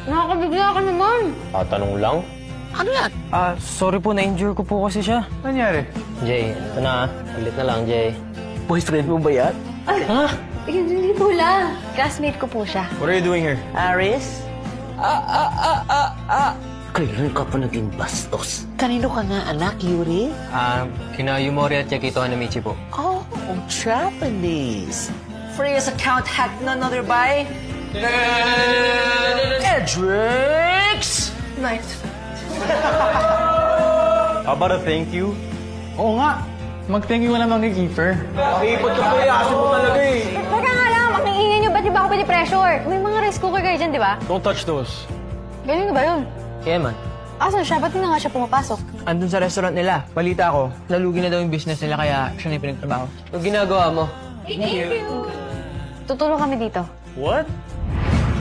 Nakakabigla ka naman. Tatanong lang. Ano yan? Sorry po, na-injure ko po kasi siya. Nangyari? Jay, ito na. Ulit na lang, Jay. Boyfriend mo ba yan? Ha? Hindi po lang. Classmate ko po siya. What are you doing here? Aris? Kailan ka pa naging bastos? Kanino ka nga, anak, Yuri? Kina Yumori at Yakito Hanamichi po. Oh, Japanese. Freya's account hacked none other by... Edrix! Nice. How about a thank you? Oo nga. Mag-thank you ka naman kay Kiefer. Nakipot ka pa yasin mo talaga eh. Teka nga lang, makiingin nyo. Ba't di ba ako pinipressure? May mga rice cooker kayo dyan, di ba? Don't touch those. Ganun ba yun? Kaya man. Asan siya? Ba't hindi na nga siya pumapasok? Andun sa restaurant nila. Balita ko, nalugi na daw yung business nila kaya siya na yung pinagtrabaho. Yung ginagawa mo. Thank you. Tutulong kami dito. What?